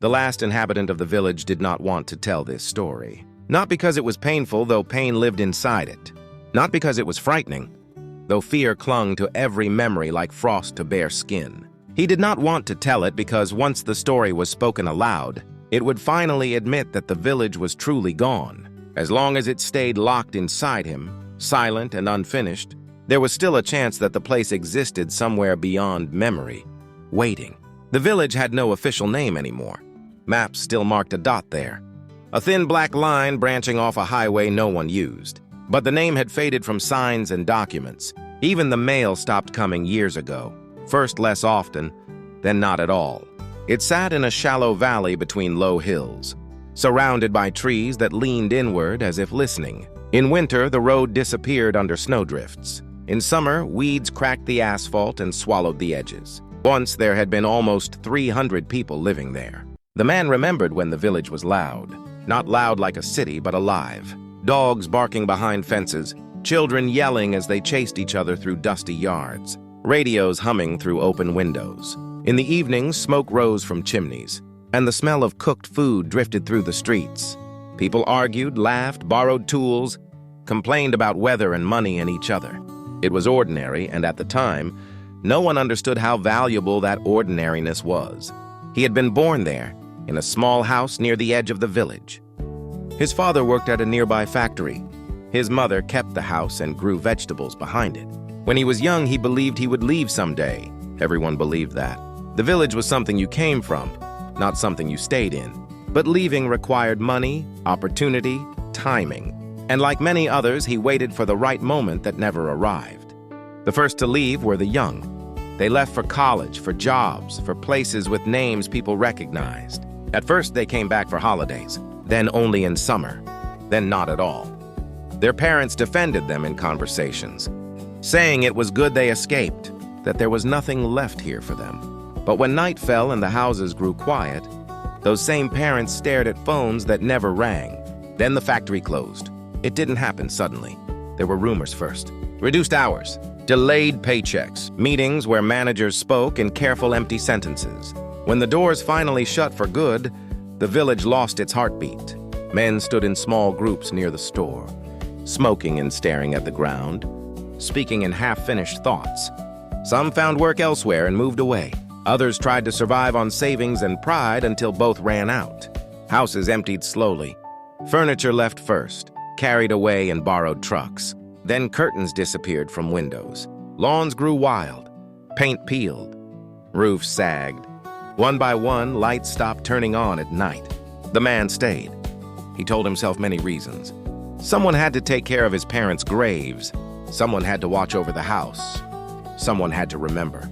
The last inhabitant of the village did not want to tell this story. Not because it was painful, though pain lived inside it. Not because it was frightening, though fear clung to every memory like frost to bare skin. He did not want to tell it because once the story was spoken aloud, it would finally admit that the village was truly gone. As long as it stayed locked inside him, silent and unfinished, there was still a chance that the place existed somewhere beyond memory, waiting. The village had no official name anymore. Maps still marked a dot there, a thin black line branching off a highway no one used. But the name had faded from signs and documents. Even the mail stopped coming years ago, first less often, then not at all. It sat in a shallow valley between low hills, surrounded by trees that leaned inward as if listening. In winter, the road disappeared under snowdrifts. In summer, weeds cracked the asphalt and swallowed the edges. Once there had been almost 300 people living there. The man remembered when the village was loud. Not loud like a city, but alive. Dogs barking behind fences, children yelling as they chased each other through dusty yards, radios humming through open windows. In the evenings, smoke rose from chimneys, and the smell of cooked food drifted through the streets. People argued, laughed, borrowed tools, complained about weather and money and each other. It was ordinary, and at the time, no one understood how valuable that ordinariness was. He had been born there, in a small house near the edge of the village. His father worked at a nearby factory. His mother kept the house and grew vegetables behind it. When he was young, he believed he would leave someday. Everyone believed that. The village was something you came from, not something you stayed in. But leaving required money, opportunity, timing. And like many others, he waited for the right moment that never arrived. The first to leave were the young. They left for college, for jobs, for places with names people recognized. At first, they came back for holidays, then only in summer, then not at all. Their parents defended them in conversations, saying it was good they escaped, that there was nothing left here for them. But when night fell and the houses grew quiet, those same parents stared at phones that never rang. Then the factory closed. It didn't happen suddenly. There were rumors first. Reduced hours, delayed paychecks, meetings where managers spoke in careful empty sentences. When the doors finally shut for good, the village lost its heartbeat. Men stood in small groups near the store, smoking and staring at the ground, speaking in half-finished thoughts. Some found work elsewhere and moved away. Others tried to survive on savings and pride until both ran out. Houses emptied slowly. Furniture left first, carried away in borrowed trucks. Then curtains disappeared from windows. Lawns grew wild. Paint peeled. Roofs sagged. One by one, lights stopped turning on at night. The man stayed. He told himself many reasons. Someone had to take care of his parents' graves. Someone had to watch over the house. Someone had to remember.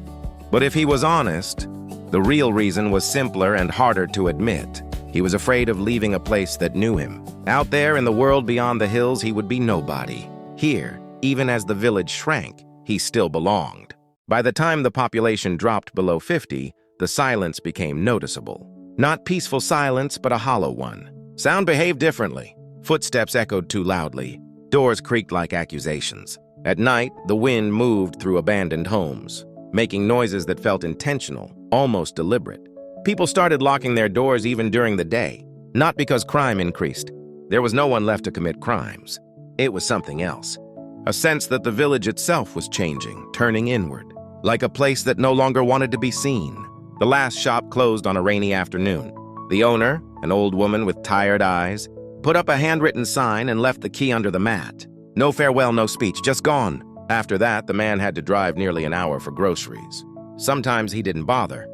But if he was honest, the real reason was simpler and harder to admit. He was afraid of leaving a place that knew him. Out there in the world beyond the hills, he would be nobody. Here, even as the village shrank, he still belonged. By the time the population dropped below 50, the silence became noticeable. Not peaceful silence, but a hollow one. Sound behaved differently. Footsteps echoed too loudly. Doors creaked like accusations. At night, the wind moved through abandoned homes, making noises that felt intentional, almost deliberate. People started locking their doors even during the day, not because crime increased. There was no one left to commit crimes. It was something else. A sense that the village itself was changing, turning inward, like a place that no longer wanted to be seen. The last shop closed on a rainy afternoon. The owner, an old woman with tired eyes, put up a handwritten sign and left the key under the mat. No farewell, no speech, just gone. After that, the man had to drive nearly an hour for groceries. Sometimes he didn't bother.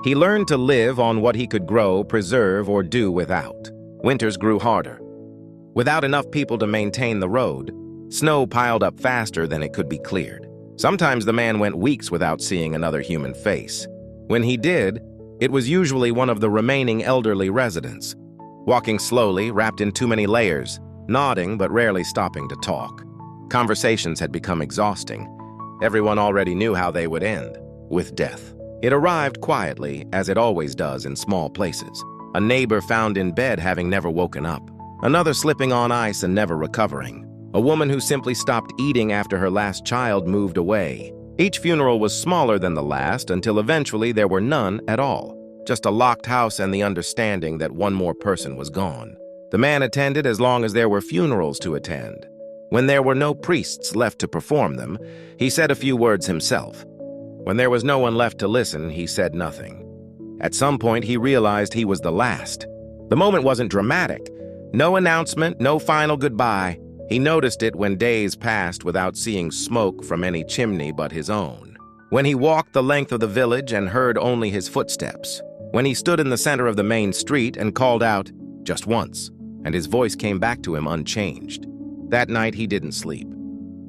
He learned to live on what he could grow, preserve, or do without. Winters grew harder. Without enough people to maintain the road, snow piled up faster than it could be cleared. Sometimes the man went weeks without seeing another human face. When he did, it was usually one of the remaining elderly residents, walking slowly, wrapped in too many layers, nodding but rarely stopping to talk. Conversations had become exhausting. Everyone already knew how they would end, with death. It arrived quietly, as it always does in small places. A neighbor found in bed having never woken up. Another slipping on ice and never recovering. A woman who simply stopped eating after her last child moved away. Each funeral was smaller than the last until eventually there were none at all. just a locked house and the understanding that one more person was gone. The man attended as long as there were funerals to attend. When there were no priests left to perform them, he said a few words himself. When there was no one left to listen, he said nothing. At some point, he realized he was the last. The moment wasn't dramatic. No announcement, no final goodbye. He noticed it when days passed without seeing smoke from any chimney but his own. When he walked the length of the village and heard only his footsteps. When he stood in the center of the main street and called out, just once, and his voice came back to him unchanged. That night, he didn't sleep.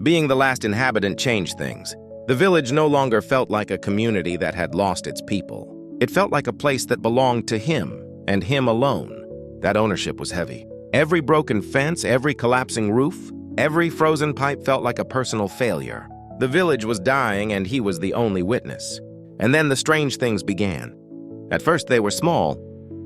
Being the last inhabitant changed things. The village no longer felt like a community that had lost its people. It felt like a place that belonged to him, and him alone. That ownership was heavy. Every broken fence, every collapsing roof, every frozen pipe felt like a personal failure. The village was dying, and he was the only witness. And then the strange things began. At first, they were small.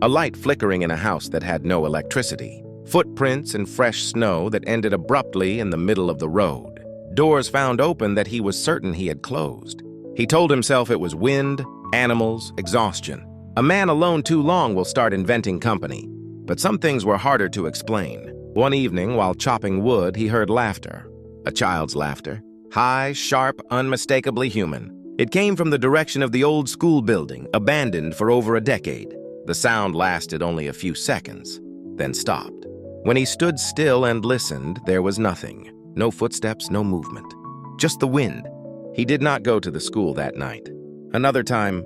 A light flickering in a house that had no electricity. Footprints in fresh snow that ended abruptly in the middle of the road. Doors found open that he was certain he had closed. He told himself it was wind, animals, exhaustion. A man alone too long will start inventing company. But some things were harder to explain. One evening, while chopping wood, he heard laughter. A child's laughter. High, sharp, unmistakably human. It came from the direction of the old school building, abandoned for over a decade. The sound lasted only a few seconds, then stopped. When he stood still and listened, there was nothing. No footsteps, no movement. Just the wind. He did not go to the school that night. Another time,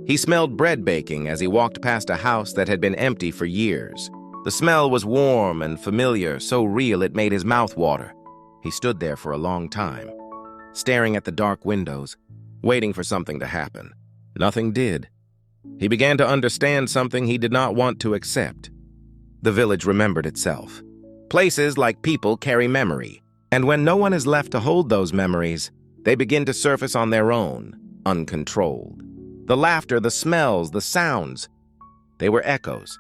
he smelled bread baking as he walked past a house that had been empty for years. The smell was warm and familiar, so real it made his mouth water. He stood there for a long time, staring at the dark windows, waiting for something to happen. Nothing did. He began to understand something he did not want to accept. The village remembered itself. Places like people carry memory, and when no one is left to hold those memories, they begin to surface on their own, uncontrolled. The laughter, the smells, the sounds, they were echoes,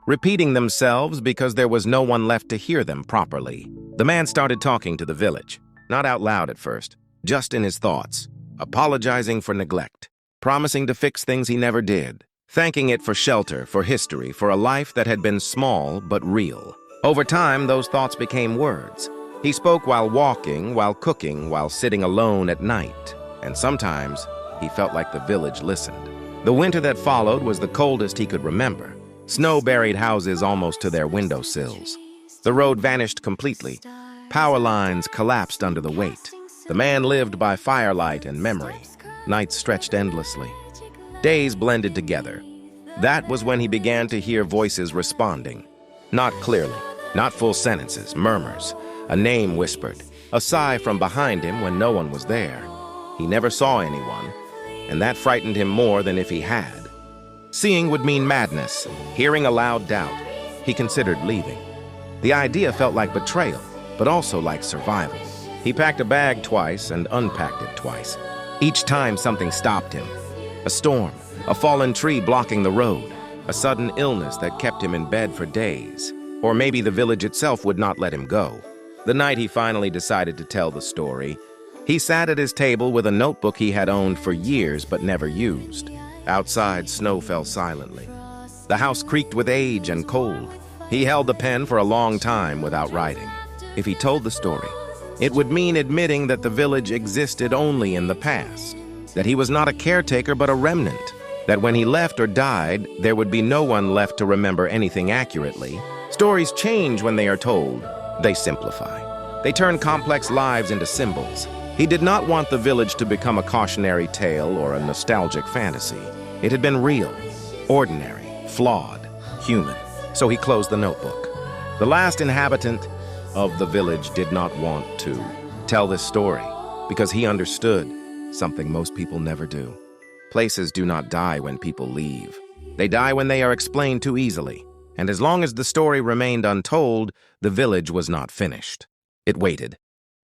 repeating themselves because there was no one left to hear them properly. The man started talking to the village, not out loud at first, just in his thoughts, apologizing for neglect, promising to fix things he never did, thanking it for shelter, for history, for a life that had been small but real. Over time, those thoughts became words. He spoke while walking, while cooking, while sitting alone at night, and sometimes he felt like the village listened. The winter that followed was the coldest he could remember. Snow buried houses almost to their windowsills. The road vanished completely. Power lines collapsed under the weight. The man lived by firelight and memory. Nights stretched endlessly. Days blended together. That was when he began to hear voices responding. Not clearly, not full sentences, murmurs. A name whispered, a sigh from behind him when no one was there. He never saw anyone, and that frightened him more than if he had. Seeing would mean madness, hearing aloud doubt. He considered leaving. The idea felt like betrayal, but also like survival. He packed a bag twice and unpacked it twice. Each time something stopped him. A storm, a fallen tree blocking the road, a sudden illness that kept him in bed for days. Or maybe the village itself would not let him go. The night he finally decided to tell the story, he sat at his table with a notebook he had owned for years but never used. Outside, snow fell silently. The house creaked with age and cold. He held the pen for a long time without writing. If he told the story, it would mean admitting that the village existed only in the past, that he was not a caretaker but a remnant, that when he left or died, there would be no one left to remember anything accurately. Stories change when they are told. They simplify. They turn complex lives into symbols. He did not want the village to become a cautionary tale or a nostalgic fantasy. It had been real, ordinary, flawed, human. So he closed the notebook. The last inhabitant of the village did not want to tell this story because he understood something most people never do. Places do not die when people leave. They die when they are explained too easily. And as long as the story remained untold, the village was not finished. It waited.